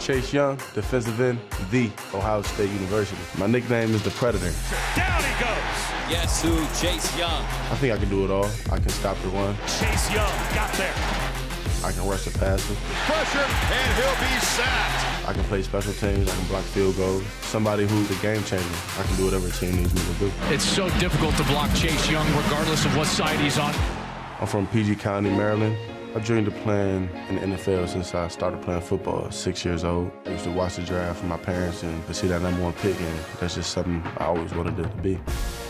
Chase Young, defensive end, the Ohio State University. My nickname is the Predator. Down he goes. Yes, who? Chase Young. I think I can do it all. I can stop the run. Chase Young got there. I can rush the passer. Pressure, and he'll be sacked. I can play special teams. I can block field goals. Somebody who's a game changer. I can do whatever a team needs me to do. It's so difficult to block Chase Young regardless of what side he's on. I'm from PG County, Maryland. I dreamed of playing in the NFL since I started playing football at 6 years old. I used to watch the draft with my parents and to see that #1 pick, and that's just something I always wanted it to be.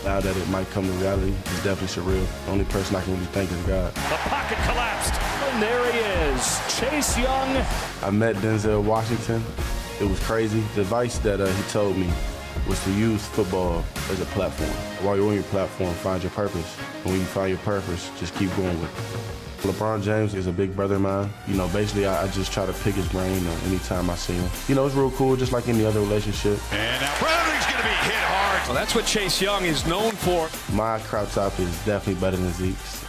Now that it might come to reality, it's definitely surreal. The only person I can really thank is God. The pocket collapsed. And there he is, Chase Young. I met Denzel Washington. It was crazy. The advice that he told me was to use football as a platform. While you're on your platform, find your purpose. And when you find your purpose, just keep going with it. LeBron James is a big brother of mine. You know, basically, I just try to pick his brain anytime I see him. You know, it's real cool, just like any other relationship. And now Browning's going to be hit hard. Well, that's what Chase Young is known for. My crop top is definitely better than Zeke's.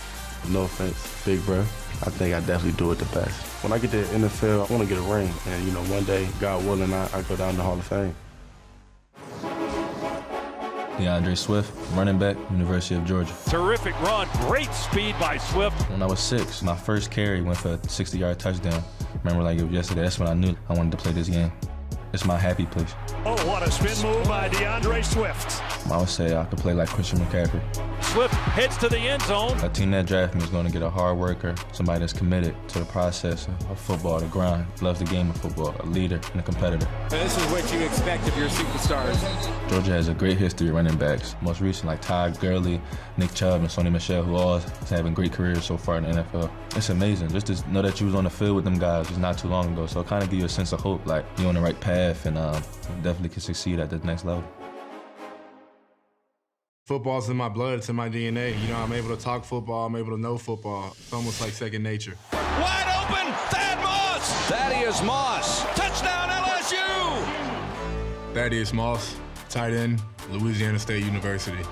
No offense, big bro. I think I definitely do it the best. When I get to the NFL, I want to get a ring. And, you know, one day, God willing, I go down the Hall of Fame. DeAndre Swift, running back, University of Georgia. Terrific run, great speed by Swift. When I was 6, my first carry went for a 60-yard touchdown. Remember like it was yesterday, that's when I knew I wanted to play this game. It's my happy place. Oh, what a spin move by DeAndre Swift. I would say I could play like Christian McCaffrey. Swift heads to the end zone. A team that drafted me is going to get a hard worker, somebody that's committed to the process of football, the grind, loves the game of football, a leader and a competitor. This is what you expect of your superstars. Georgia has a great history of running backs. Most recent, like Todd Gurley, Nick Chubb, and Sonny Michel, who all is having great careers so far in the NFL. It's amazing just to know that you was on the field with them guys just not too long ago. So it kind of gives you a sense of hope, like you're on the right path and definitely can succeed at the next level. Football's in my blood, it's in my DNA. You know, I'm able to talk football, I'm able to know football. It's almost like second nature. Wide open, Thad Moss. Thaddeus Moss. Touchdown, LSU. Thaddeus Moss, tight end, Louisiana State University.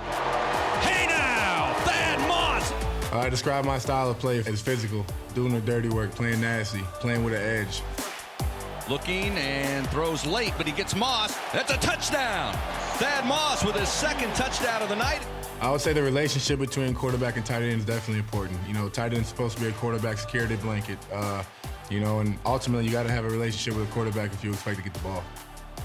Hey now, Thad Moss. I describe my style of play as physical, doing the dirty work, playing nasty, playing with an edge. Looking and throws late, but he gets Moss. That's a touchdown. Thad Moss with his second touchdown of the night. I would say the relationship between quarterback and tight end is definitely important. You know, tight end is supposed to be a quarterback security blanket. You know, and ultimately you got to have a relationship with a quarterback if you expect to get the ball.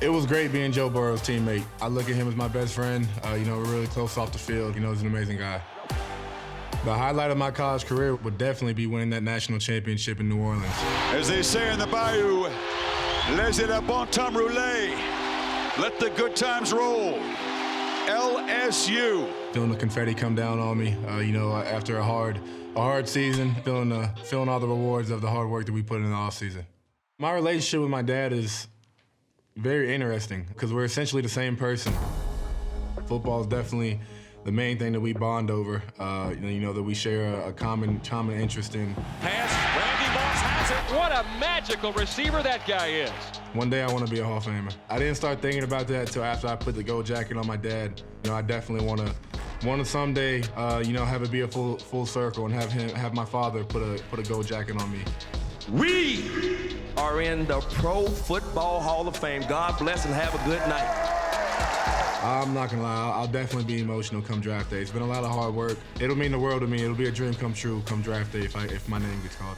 It was great being Joe Burrow's teammate. I look at him as my best friend. You know, we're really close off the field. You know, he's an amazing guy. The highlight of my college career would definitely be winning that national championship in New Orleans. As they say in the Bayou, laissez la bon temps rouler. Let the good times roll. LSU. Feeling the confetti come down on me, you know, after a hard season, feeling all the rewards of the hard work that we put in the offseason. My relationship with my dad is very interesting because we're essentially the same person. Football is definitely the main thing that we bond over, you know, that we share a common interest in. Pass, Randy Moss has it. What a magical receiver that guy is. One day I want to be a Hall of Famer. I didn't start thinking about that until after I put the gold jacket on my dad. You know, I definitely want to someday, you know, have it be a full circle and have my father put a gold jacket on me. We are in the Pro Football Hall of Fame. God bless and have a good night. I'm not gonna lie, I'll definitely be emotional come draft day. It's been a lot of hard work. It'll mean the world to me. It'll be a dream come true come draft day if my name gets called.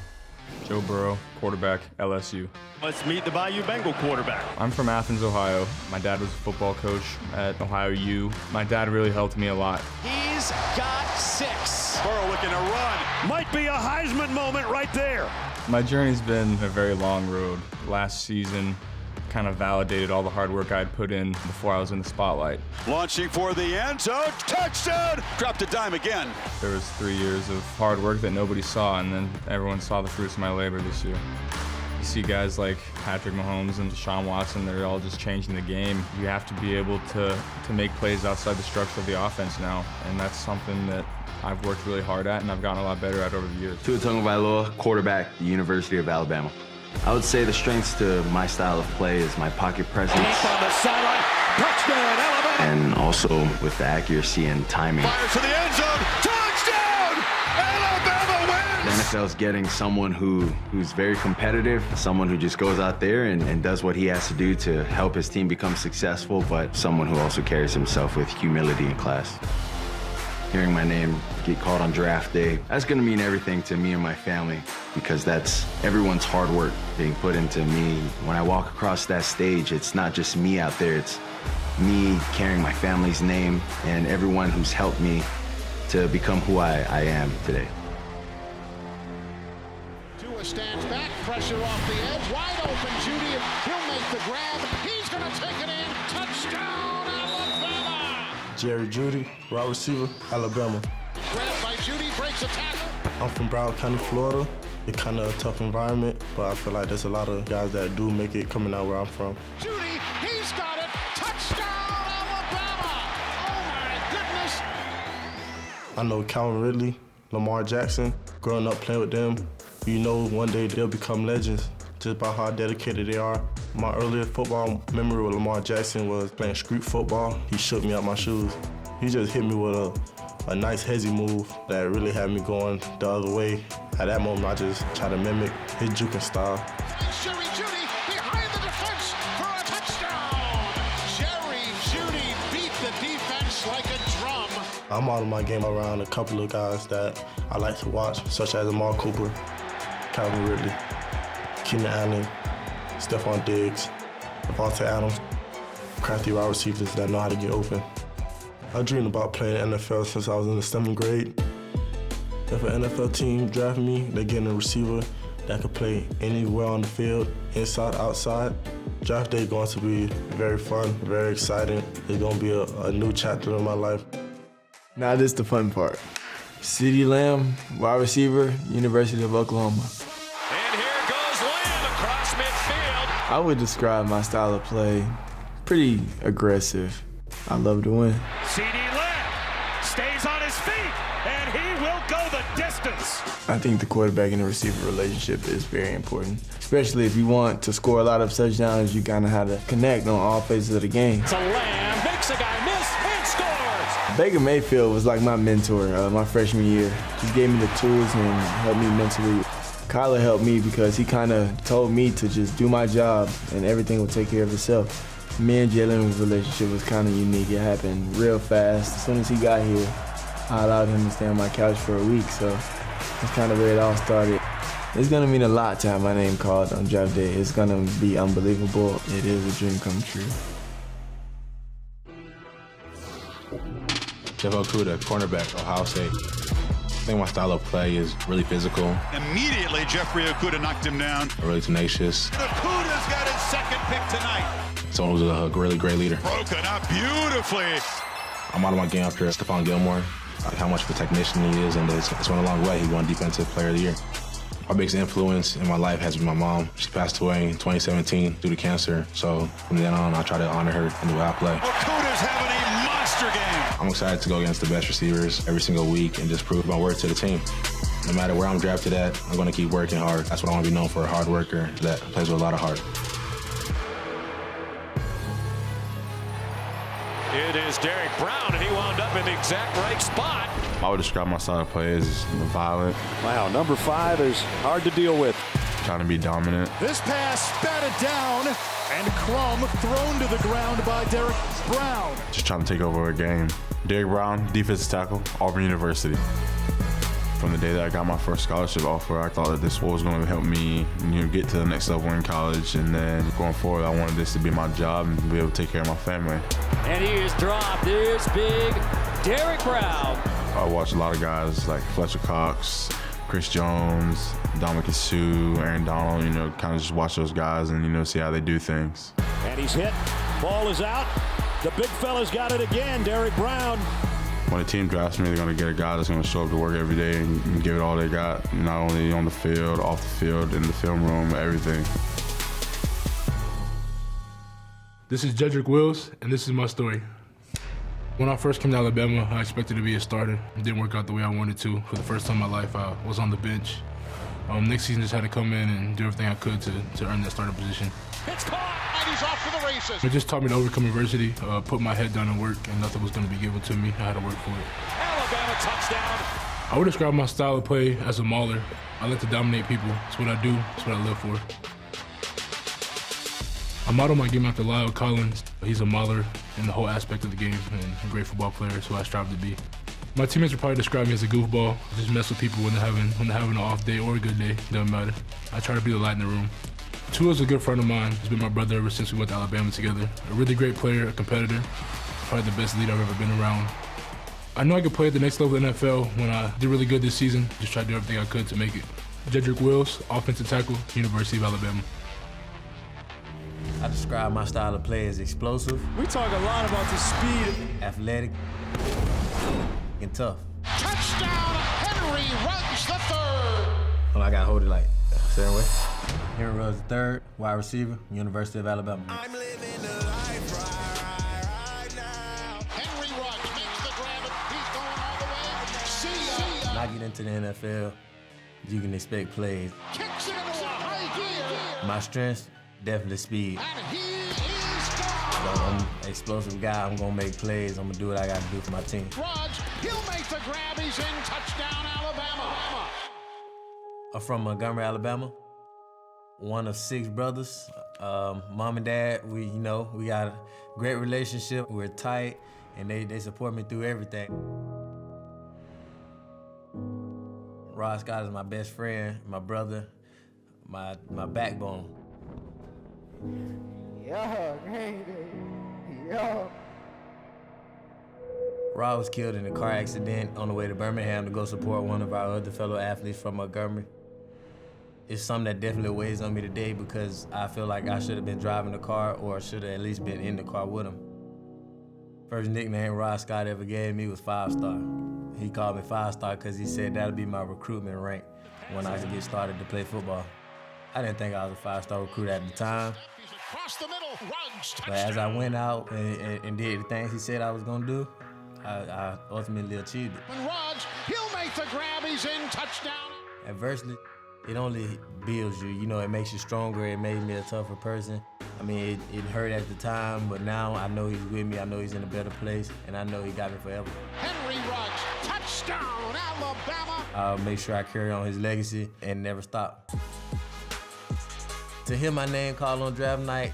Joe Burrow, quarterback, LSU. Let's meet the Bayou Bengal quarterback. I'm from Athens, Ohio. My dad was a football coach at Ohio U. My dad really helped me a lot. He's got 6. Burrow looking to run. Might be a Heisman moment right there. My journey's been a very long road. Last season kind of validated all the hard work I'd put in before I was in the spotlight. Launching for the end zone. Touchdown! Dropped a dime again. There was 3 years of hard work that nobody saw, and then everyone saw the fruits of my labor this year. You see guys like Patrick Mahomes and Deshaun Watson, they're all just changing the game. You have to be able to make plays outside the structure of the offense now, and that's something that I've worked really hard at and I've gotten a lot better at over the years. Tua Tagovailoa, quarterback, University of Alabama. I would say the strengths to my style of play is my pocket presence. On the sideline, touchdown, Alabama. And also with the accuracy and timing. Fires to the end zone, touchdown! Alabama wins! The NFL is getting someone who's very competitive, someone who just goes out there and does what he has to do to help his team become successful, but someone who also carries himself with humility and class. Hearing my name get called on draft day, that's gonna mean everything to me and my family, because that's everyone's hard work being put into me. When I walk across that stage, it's not just me out there, it's me carrying my family's name and everyone who's helped me to become who I am today. Tua stands back, pressure off the edge, wide open Jeudy, he'll make the grab, he's gonna take it in, touchdown Alabama! Jeudy, wide receiver, Alabama. Grabbed by Jeudy, breaks a tackle. I'm from Broward County, Florida. It's kind of a tough environment, but I feel like there's a lot of guys that do make it coming out where I'm from. Jeudy, he's got it, touchdown Alabama! Oh my goodness! I know Calvin Ridley, Lamar Jackson, growing up playing with them, you know one day they'll become legends just by how dedicated they are. My earliest football memory with Lamar Jackson was playing street football. He shook me out my shoes. He just hit me with a nice hezzy move that really had me going the other way. At that moment, I just tried to mimic his juking style. Jerry Jeudy behind the defense for a touchdown. Jerry Jeudy beat the defense like a drum. I model my game around a couple of guys that I like to watch, such as Amari Cooper, Calvin Ridley, Keenan Allen, Trevon Diggs, Devontae Adams, crafty wide receivers that know how to get open. I dreamed about playing NFL since I was in the 7th grade. If an NFL team drafted me, they're getting a receiver that could play anywhere on the field, inside, outside. Draft day is going to be very fun, very exciting. It's going to be a new chapter in my life. Now this is the fun part. CeeDee Lamb, wide receiver, University of Oklahoma. And here goes Lamb across midfield. I would describe my style of play pretty aggressive. I love to win. CeeDee Lamb stays on his feet, and he will go the distance. I think the quarterback and the receiver relationship is very important, especially if you want to score a lot of touchdowns. You kind of have to connect on all phases of the game. So Lamb makes a guy miss and scores. Baker Mayfield was like my mentor my freshman year. He gave me the tools and helped me mentally. Kyler helped me because he kind of told me to just do my job and everything would take care of itself. Me and Jalen's relationship was kind of unique. It happened real fast. As soon as he got here, I allowed him to stay on my couch for a week, so that's kind of where it all started. It's going to mean a lot to have my name called on draft day. It's going to be unbelievable. It is a dream come true. Jeff Okudah, cornerback, Ohio State. I think my style of play is really physical. Immediately, Jeffrey Okudah knocked him down. Really tenacious. Okudah's got his second pick tonight. Someone who's a really great leader. Broken up beautifully. I'm out of my game after Stephon Gilmore, how much of a technician he is, and it's went a long way. He won Defensive Player of the Year. My biggest influence in my life has been my mom. She passed away in 2017 due to cancer, so from then on, I try to honor her in the way I play. Okudah's having a monster game. I'm excited to go against the best receivers every single week and just prove my worth to the team. No matter where I'm drafted at, I'm going to keep working hard. That's what I want to be known for, a hard worker that plays with a lot of heart. It is Derrick Brown, and he wound up in the exact right spot. I would describe my style of play as violent. Wow, number 5 is hard to deal with. Trying to be dominant. This pass batted down, and Crum thrown to the ground by Derrick Brown. Just trying to take over a game. Derrick Brown, defensive tackle, Auburn University. From the day that I got my first scholarship offer, I thought that this was going to help me, get to the next level in college. And then going forward, I wanted this to be my job and be able to take care of my family. And he is dropped. This big Derrick Brown. I watched a lot of guys like Fletcher Cox, Chris Jones, Dominic Sue, Aaron Donald, kind of just watch those guys and, see how they do things. And he's hit. Ball is out. The big fella's got it again, Derrick Brown. When a team drafts me, they're going to get a guy that's going to show up to work every day and give it all they got, not only on the field, off the field, in the film room, everything. This is Jedrick Wills, and this is my story. When I first came to Alabama, I expected to be a starter. It didn't work out the way I wanted to. For the first time in my life, I was on the bench. Next season, just had to come in and do everything I could to earn that starter position. It's caught, and he's off to the races. It just taught me to overcome adversity, put my head down and work, and nothing was going to be given to me. I had to work for it. Alabama touchdown. I would describe my style of play as a mauler. I like to dominate people. It's what I do. It's what I live for. I model my game after Lyle Collins. He's a mauler in the whole aspect of the game and a great football player. It's who I strive to be. My teammates would probably describe me as a goofball. I just mess with people when they're having an off day or a good day. Doesn't matter. I try to be the light in the room. Tua's a good friend of mine. He's been my brother ever since we went to Alabama together. A really great player, a competitor. Probably the best leader I've ever been around. I know I could play at the next level in the NFL when I did really good this season. Just tried to do everything I could to make it. Jedrick Wills, offensive tackle, University of Alabama. I describe my style of play as explosive. We talk a lot about the speed. Athletic and tough. Touchdown, Henry Ruggs III. Well, I got to hold it like certain way. Henry Ruggs III, wide receiver, University of Alabama. I'm living the life right now. Henry Ruggs makes the grab. He's going all the way. See ya. When I get into the NFL, you can expect plays. Kicks it into a high gear. My strengths, definitely speed. And he is gone. So I'm an explosive guy. I'm going to make plays. I'm going to do what I got to do for my team. Ruggs, he'll make the grab. He's in. Touchdown, Alabama. I'm from Montgomery, Alabama. One of 6 brothers. Mom and dad, we got a great relationship. We're tight, and they support me through everything. Rod Scott is my best friend, my brother, my backbone. Rod was killed in a car accident on the way to Birmingham to go support one of our other fellow athletes from Montgomery. It's something that definitely weighs on me today because I feel like I should have been driving the car or should have at least been in the car with him. First nickname Rod Scott ever gave me was 5-star. He called me 5-star because he said that'll be my recruitment rank when I get started to play football. I didn't think I was a 5-star recruit at the time. But as I went out and did the things he said I was gonna do, I ultimately achieved it. When Ruggs, he'll make the grab. He's in. Touchdown. Adversity, it only builds you. It makes you stronger. It made me a tougher person. I mean, it hurt at the time, but now I know he's with me. I know he's in a better place, and I know he got me forever. Henry Ruggs, touchdown, Alabama. I'll make sure I carry on his legacy and never stop. To hear my name called on draft night,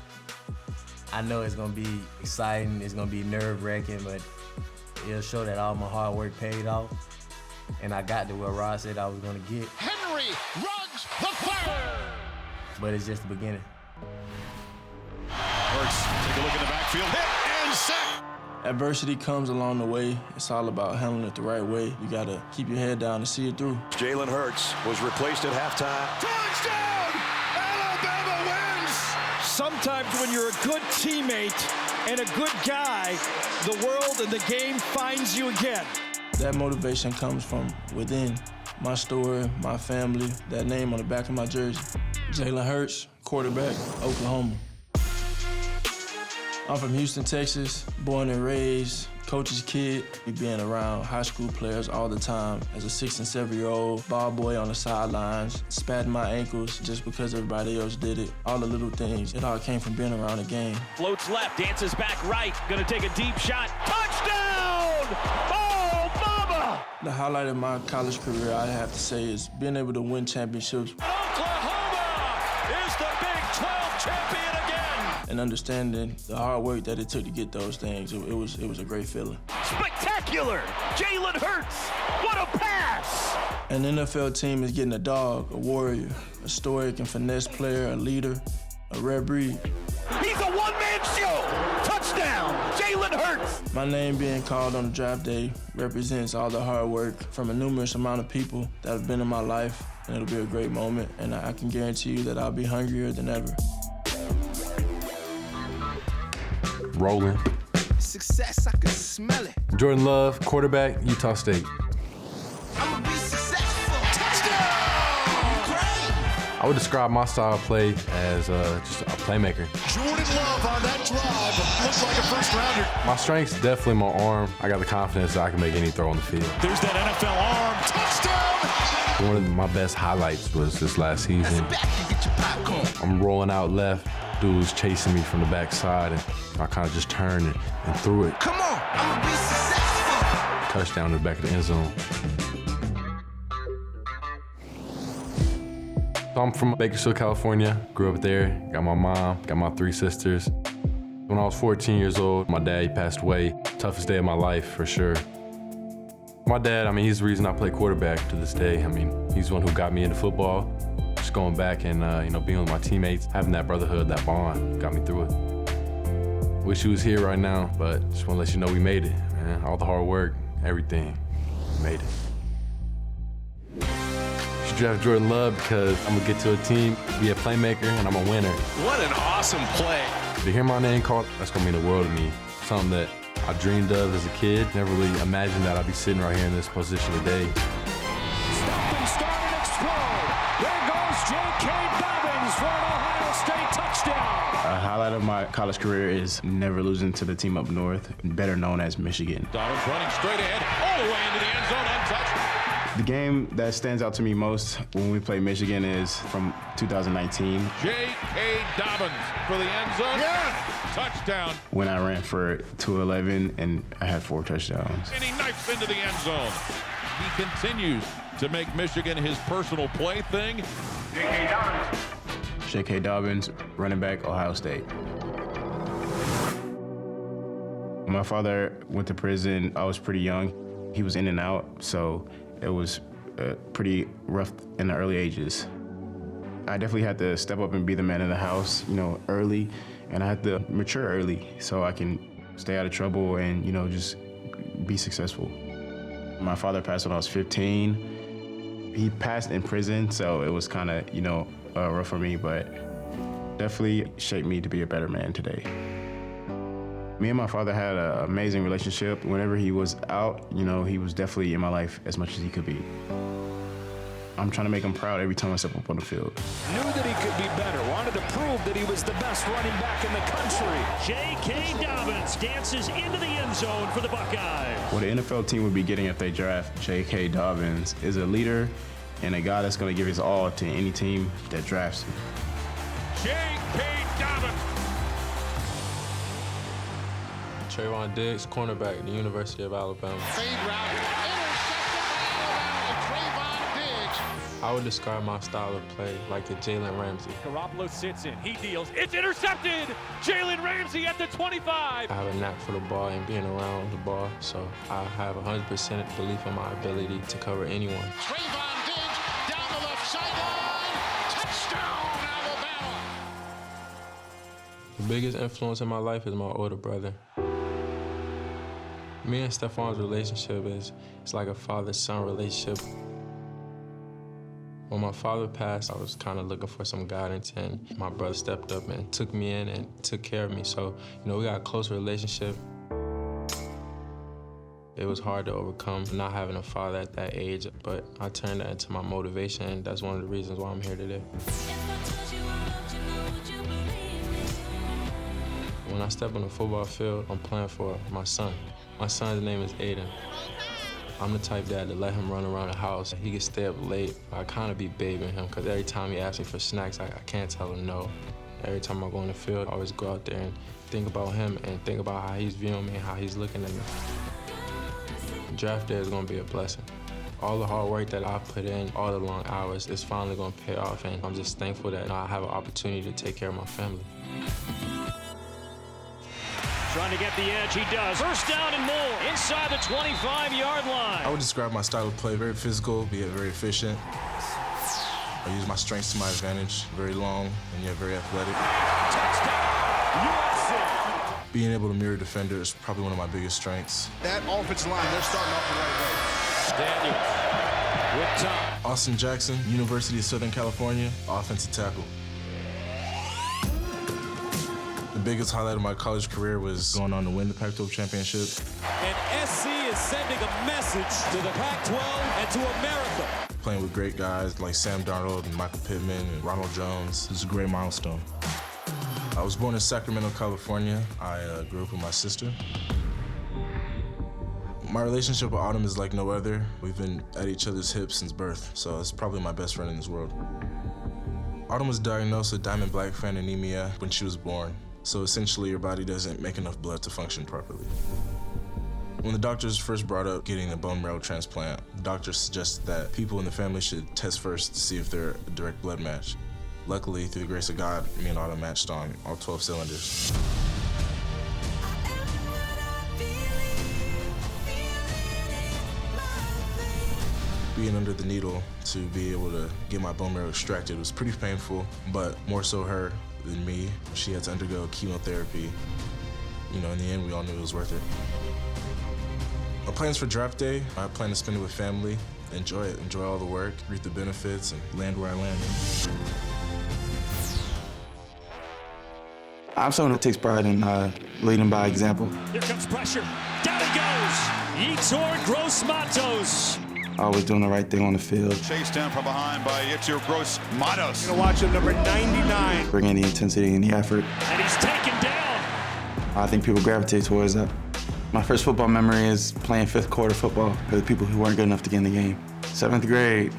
I know it's gonna be exciting. It's gonna be nerve-wracking, but it'll show that all my hard work paid off, and I got to where Rod said I was gonna get. Henry Ruggs III. But it's just the beginning. Hurts, take a look in the backfield, hit and sack. Adversity comes along the way. It's all about handling it the right way. You gotta keep your head down and see it through. Jalen Hurts was replaced at halftime. Touchdown! Alabama wins! Sometimes when you're a good teammate and a good guy, the world and the game finds you again. That motivation comes from within. My story, my family, that name on the back of my jersey. Jalen Hurts, quarterback, Oklahoma. I'm from Houston, Texas, born and raised, coach's kid. We being around high school players all the time. As a 6- and 7-year-old, ball boy on the sidelines, spatting my ankles just because everybody else did it. All the little things, it all came from being around the game. Floats left, dances back right, gonna take a deep shot. Touchdown! Oh, mama! The highlight of my college career, I have to say, is being able to win championships. Oklahoma is the Big 12 champion again! And understanding the hard work that it took to get those things, it was a great feeling. Spectacular! Jalen Hurts! What a pass! An NFL team is getting a dog, a warrior, a stoic and finesse player, a leader, a rare breed. He's a one-man show! Touchdown! Jalen Hurts! My name being called on the draft day represents all the hard work from a numerous amount of people that have been in my life, and it'll be a great moment, and I can guarantee you that I'll be hungrier than ever. Rolling. Success, I can smell it. Jordan Love, quarterback, Utah State. I'ma be successful. Touchdown! Great! I would describe my style of play as just a playmaker. Jordan Love on that drive looks like a first rounder. My strength's definitely my arm. I got the confidence that I can make any throw on the field. There's that NFL arm. Touchdown! One of my best highlights was this last season. I'm rolling out left. Dude was chasing me from the backside, and I kind of just turned and threw it. Come on, I'ma be successful. Touchdown in the back of the end zone. So I'm from Bakersfield, California. Grew up there, got my mom, got my 3 sisters. When I was 14 years old, my dad, he passed away. Toughest day of my life, for sure. My dad, he's the reason I play quarterback to this day. He's the one who got me into football. Just going back and, being with my teammates, having that brotherhood, that bond, got me through it. Wish he was here right now, but just want to let you know we made it, man. All the hard work, everything, we made it. You should draft Jordan Love because I'm gonna get to a team, be a playmaker, and I'm a winner. What an awesome play. To hear my name called, that's gonna mean the world to me. Something that I dreamed of as a kid. Never really imagined that I'd be sitting right here in this position today. Stop and start and explode. There goes J.K. Dobbins for an Ohio State touchdown. A highlight of my college career is never losing to the team up north, better known as Michigan. Dobbins running straight ahead, all the way into the end zone, untouched. The game that stands out to me most when we play Michigan is from 2019. J.K. Dobbins for the end zone. Yes! Touchdown. When I ran for 211 and I had 4 touchdowns. And he knifes into the end zone. He continues to make Michigan his personal plaything. J.K. Dobbins. J.K. Dobbins, running back, Ohio State. My father went to prison. I was pretty young. He was in and out, so it was pretty rough in the early ages. I definitely had to step up and be the man in the house, early, and I had to mature early so I can stay out of trouble and, just be successful. My father passed when I was 15. He passed in prison, so it was kind of, rough for me, but definitely shaped me to be a better man today. Me and my father had an amazing relationship. Whenever he was out, he was definitely in my life as much as he could be. I'm trying to make him proud every time I step up on the field. Knew that he could be better, wanted to prove that he was the best running back in the country. J.K. Dobbins dances into the end zone for the Buckeyes. What an NFL team would be getting if they draft J.K. Dobbins is a leader and a guy that's going to give his all to any team that drafts him. J.K. Dobbins. Trevon Diggs, cornerback at the University of Alabama. Fade route, intercepted by Trevon Diggs. I would describe my style of play like a Jalen Ramsey. Garoppolo sits in, he deals, it's intercepted! Jalen Ramsey at the 25! I have a knack for the ball and being around the ball, so I have 100% belief in my ability to cover anyone. Trevon Diggs down the left sideline. Touchdown, Alabama. The biggest influence in my life is my older brother. Me and Stephon's relationship it's like a father-son relationship. When my father passed, I was kind of looking for some guidance, and my brother stepped up and took me in and took care of me. So, we got a close relationship. It was hard to overcome not having a father at that age, but I turned that into my motivation, and that's one of the reasons why I'm here today. When I step on the football field, I'm playing for my son. My son's name is Aiden. I'm the type dad to let him run around the house. He can stay up late. I kind of be babying him because every time he asks me for snacks, I can't tell him no. Every time I go on the field, I always go out there and think about him and think about how he's viewing me and how he's looking at me. Draft day is going to be a blessing. All the hard work that I put in, all the long hours, is finally going to pay off, and I'm just thankful that I have an opportunity to take care of my family. Trying to get the edge, he does. First down and more, inside the 25-yard line. I would describe my style of play very physical, be very efficient. I use my strengths to my advantage, very long and yet very athletic. Touchdown, USA. Being able to mirror defender is probably one of my biggest strengths. That offensive line, they're starting off the right way. Daniels with time. Austin Jackson, University of Southern California, offensive tackle. The biggest highlight of my college career was going on to win the Pac-12 championship. And SC is sending a message to the Pac-12 and to America. Playing with great guys like Sam Darnold and Michael Pittman and Ronald Jones is a great milestone. I was born in Sacramento, California. I grew up with my sister. My relationship with Autumn is like no other. We've been at each other's hips since birth, so it's probably my best friend in this world. Autumn was diagnosed with diamond-black fan anemia when she was born. So essentially, your body doesn't make enough blood to function properly. When the doctors first brought up getting a bone marrow transplant, the doctors suggested that people in the family should test first to see if they're a direct blood match. Luckily, through the grace of God, me and Otto matched on all 12 cylinders. Being under the needle to be able to get my bone marrow extracted was pretty painful, but more so her than me. She had to undergo chemotherapy. You know, in the end, we all knew it was worth it. My plans for draft day, I plan to spend it with family, enjoy it, enjoy all the work, reap the benefits, and land where I landed. I'm someone who takes pride in leading by example. Here comes pressure. Down it goes. Yetur Gross-Matos. Always doing the right thing on the field. Chased down from behind by Yetur Gross-Matos. Gonna watch him, number 99. Bringing the intensity and the effort. And he's taken down. I think people gravitate towards that. My first football memory is playing fifth quarter football with people who weren't good enough to get in the game. 7th grade,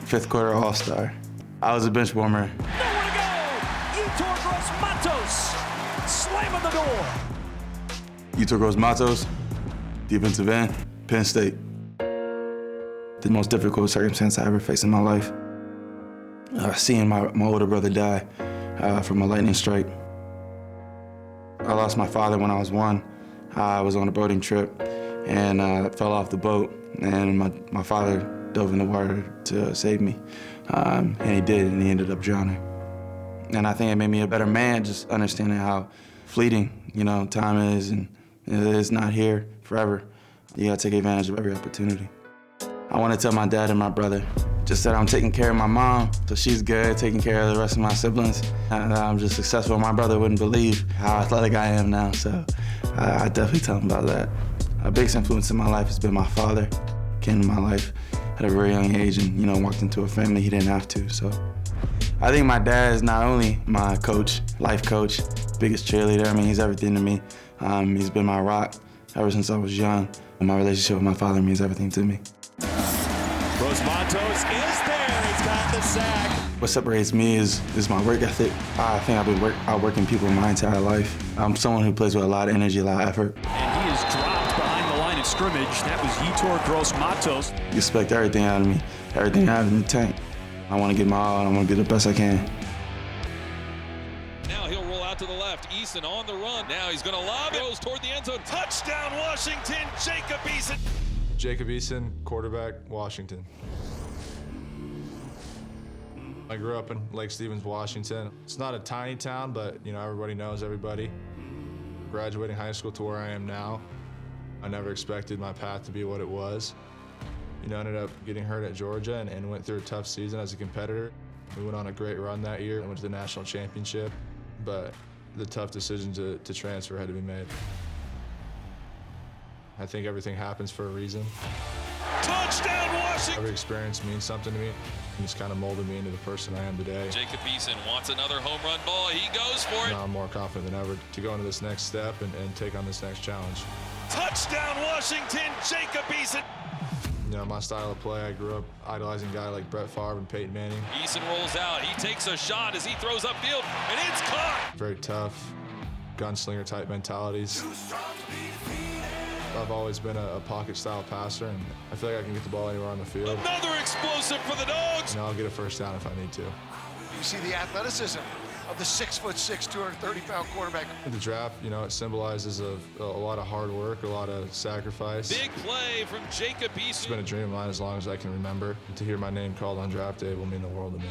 fifth quarter all-star. I was a bench warmer. Nowhere to go. Yetur Gross-Matos. Slam on the door. Yetur Gross-Matos, defensive end, Penn State. The most difficult circumstance I ever faced in my life. Seeing my older brother die from a lightning strike. I lost my father when I was 1. I was on a boating trip and fell off the boat, and my father dove in the water to save me. And he did, and he ended up drowning. And I think it made me a better man, just understanding how fleeting, you know, time is, and it's not here forever. You gotta take advantage of every opportunity. I want to tell my dad and my brother just that I'm taking care of my mom, so she's good, taking care of the rest of my siblings, and I'm just successful. My brother wouldn't believe how athletic I am now, so I definitely tell him about that. A biggest influence in my life has been my father. Came into my life at a very young age and, you know, walked into a family he didn't have to, so. I think my dad is not only my coach, life coach, biggest cheerleader. I mean, he's everything to me. He's been my rock ever since I was young, and my relationship with my father means everything to me. Gross-Matos is there. He's got the sack. What separates me is my work ethic. I think I've been outworking people my entire life. I'm someone who plays with a lot of energy, a lot of effort. And he is dropped behind the line of scrimmage. That was Yetur Gross-Matos. You expect everything out of me, everything I have in the tank. I want to give my all, and I want to be the best I can. Now he'll roll out to the left. Eason on the run. Now he's going to lob it. Goes toward the end zone. Touchdown, Washington. Jacob Eason. Jacob Eason, quarterback, Washington. I grew up in Lake Stevens, Washington. It's not a tiny town, but you know, everybody knows everybody. Graduating high school to where I am now, I never expected my path to be what it was. You know, I ended up getting hurt at Georgia and went through a tough season as a competitor. We went on a great run that year and went to the national championship, but the tough decision to transfer had to be made. I think everything happens for a reason. Touchdown, Washington! Every experience means something to me. It's kind of molded me into the person I am today. Jacob Eason wants another home run ball. He goes for it. Now I'm more confident than ever to go into this next step and take on this next challenge. Touchdown, Washington! Jacob Eason! You know, my style of play, I grew up idolizing guys like Brett Favre and Peyton Manning. Eason rolls out. He takes a shot as he throws upfield, and it's caught! Very tough, gunslinger type mentalities. I've always been a pocket-style passer, and I feel like I can get the ball anywhere on the field. Another explosive for the Dogs! And I'll get a first down if I need to. You see the athleticism of the 6'6", 230-pound quarterback. The draft, you know, it symbolizes a lot of hard work, a lot of sacrifice. Big play from Jacob Eason. It's been a dream of mine as long as I can remember. To hear my name called on draft day will mean the world to me.